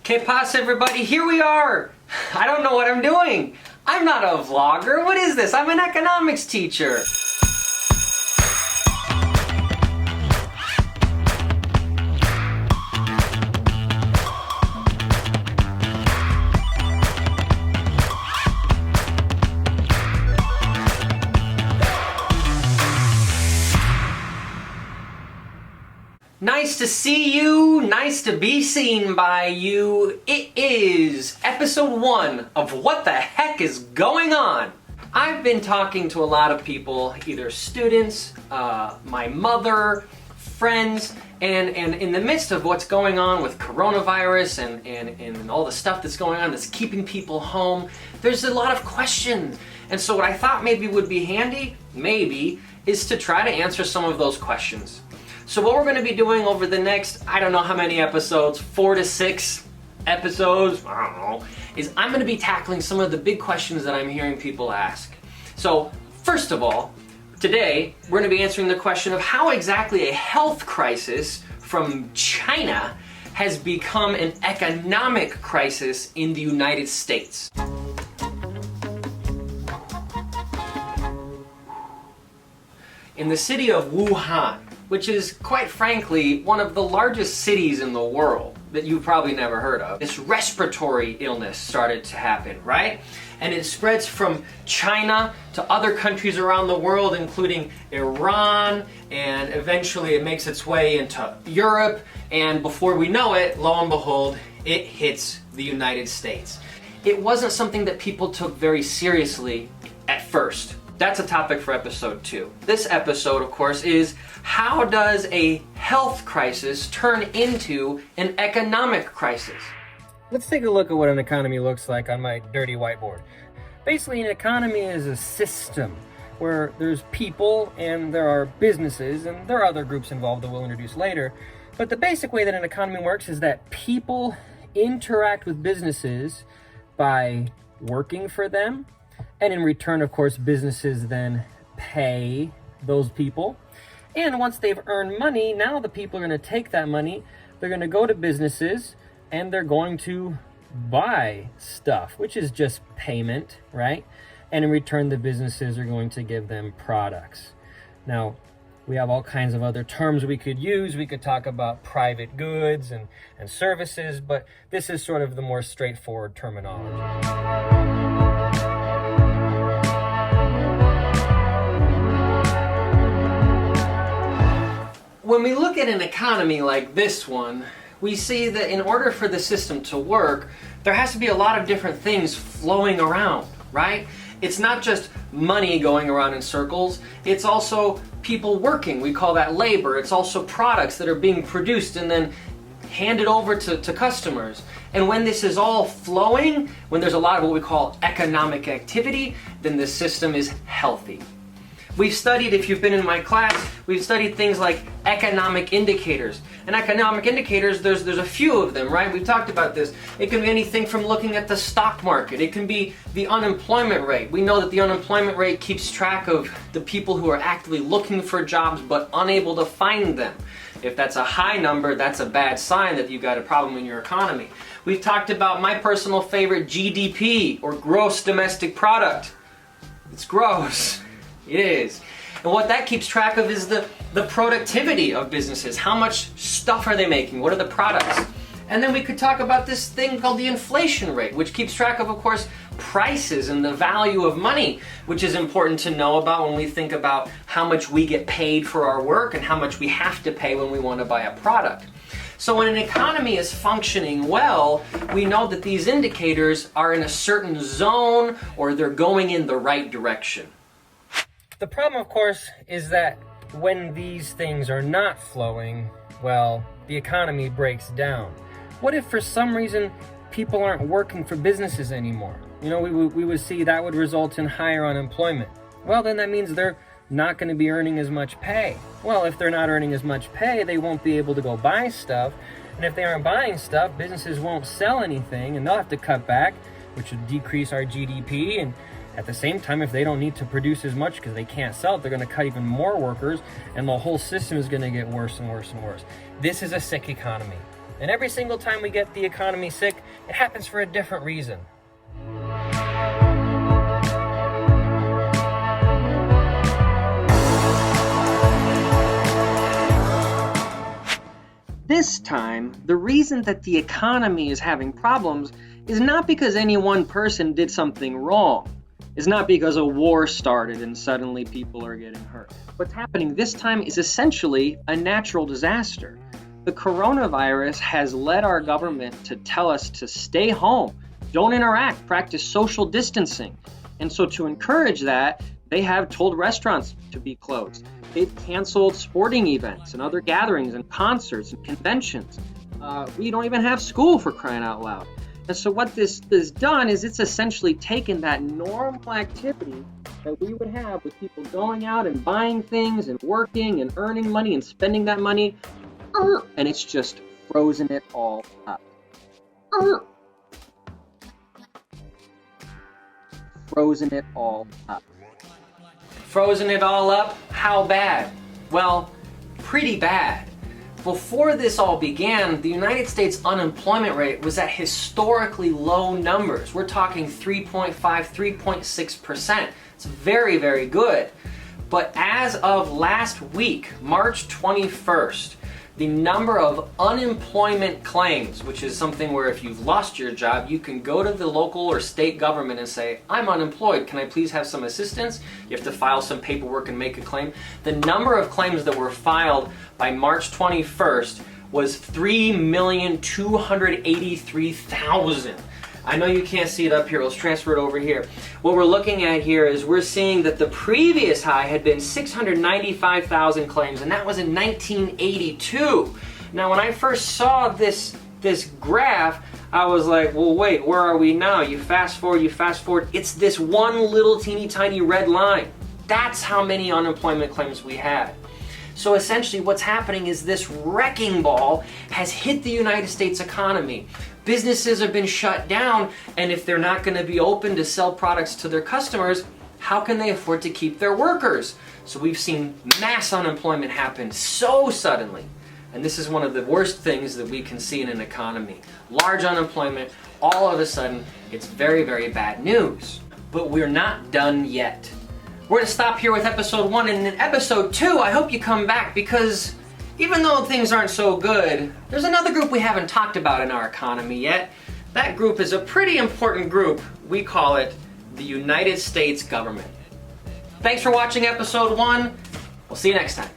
Que pasa, everybody? Here we are! I don't know what I'm doing. I'm not a vlogger. What is this? I'm an economics teacher. Nice to see you, nice to be seen by you. It is episode 1 of What the Heck is Going On? I've been talking to a lot of people, either students, my mother, friends, and in the midst of what's going on with coronavirus and all the stuff that's going on that's keeping people home, there's a lot of questions. And so what I thought maybe would be handy, is to try to answer some of those questions. So what we're going to be doing over the next, I don't know how many episodes, 4 to 6 episodes, I don't know, is I'm going to be tackling some of the big questions that I'm hearing people ask. So first of all, today we're going to be answering the question of how exactly a health crisis from China has become an economic crisis in the United States. In the city of Wuhan, which is, quite frankly, one of the largest cities in the world that you've probably never heard of. This respiratory illness started to happen, right? And it spreads from China to other countries around the world, including Iran, and eventually it makes its way into Europe, and before we know it, lo and behold, it hits the United States. It wasn't something that people took very seriously at first. That's a topic for episode 2. This episode, of course, is how does a health crisis turn into an economic crisis? Let's take a look at what an economy looks like on my dirty whiteboard. Basically, an economy is a system where there's people and there are businesses and there are other groups involved that we'll introduce later. But the basic way that an economy works is that people interact with businesses by working for them. And in return, of course, businesses then pay those people. And once they've earned money, now the people are going to take that money, they're going to go to businesses, and they're going to buy stuff, which is just payment, right? And in return, the businesses are going to give them products. Now, we have all kinds of other terms we could use. We could talk about private goods and services, but this is sort of the more straightforward terminology. When we look at an economy like this one, we see that in order for the system to work, there has to be a lot of different things flowing around, right? It's not just money going around in circles, it's also people working. We call that labor. It's also products that are being produced and then handed over to customers. And when this is all flowing, when there's a lot of what we call economic activity, then the system is healthy. We've studied, if you've been in my class, we've studied things like economic indicators. And economic indicators, there's a few of them, right? We've talked about this. It can be anything from looking at the stock market. It can be the unemployment rate. We know that the unemployment rate keeps track of the people who are actively looking for jobs but unable to find them. If that's a high number, that's a bad sign that you've got a problem in your economy. We've talked about my personal favorite, GDP, or gross domestic product. It's gross. It is. And what that keeps track of is the productivity of businesses. How much stuff are they making? What are the products? And then we could talk about this thing called the inflation rate, which keeps track of course, prices and the value of money, which is important to know about when we think about how much we get paid for our work and how much we have to pay when we want to buy a product. So when an economy is functioning well, we know that these indicators are in a certain zone or they're going in the right direction. The problem, of course, is that when these things are not flowing, well, the economy breaks down. What if for some reason people aren't working for businesses anymore? You know, we would see that would result in higher unemployment. Well, then that means they're not going to be earning as much pay. Well, if they're not earning as much pay, they won't be able to go buy stuff. And if they aren't buying stuff, businesses won't sell anything and they'll have to cut back, which would decrease our GDP. And at the same time, if they don't need to produce as much because they can't sell it, they're going to cut even more workers and the whole system is going to get worse and worse and worse. This is a sick economy. And every single time we get the economy sick, it happens for a different reason. This time, the reason that the economy is having problems is not because any one person did something wrong. It's not because a war started and suddenly people are getting hurt. What's happening this time is essentially a natural disaster. The coronavirus has led our government to tell us to stay home, don't interact, practice social distancing. And so to encourage that, they have told restaurants to be closed. They've canceled sporting events and other gatherings and concerts and conventions. We don't even have school, for crying out loud. And so what this has done is it's essentially taken that normal activity that we would have with people going out and buying things and working and earning money and spending that money, and it's just frozen it all up. Frozen it all up. Frozen it all up? How bad? Well, pretty bad. Before this all began, the United States unemployment rate was at historically low numbers. We're talking 3.5, 3.6%. It's very, very good. But as of last week, March 21st, the number of unemployment claims, which is something where if you've lost your job, you can go to the local or state government and say, I'm unemployed, can I please have some assistance? You have to file some paperwork and make a claim. The number of claims that were filed by March 21st was 3,283,000. I know you can't see it up here, let's transfer it over here. What we're looking at here is we're seeing that the previous high had been 695,000 claims, and that was in 1982. Now when I first saw this graph, I was like, well wait, where are we now? You fast forward, it's this one little teeny tiny red line. That's how many unemployment claims we had. So essentially what's happening is this wrecking ball has hit the United States economy. Businesses have been shut down, and if they're not going to be open to sell products to their customers, how can they afford to keep their workers? So we've seen mass unemployment happen so suddenly. And this is one of the worst things that we can see in an economy. Large unemployment, all of a sudden, it's very, very bad news. But we're not done yet. We're going to stop here with episode 1, and in episode 2, I hope you come back, because even though things aren't so good, there's another group we haven't talked about in our economy yet. That group is a pretty important group. We call it the United States government. Thanks for watching episode 1. We'll see you next time.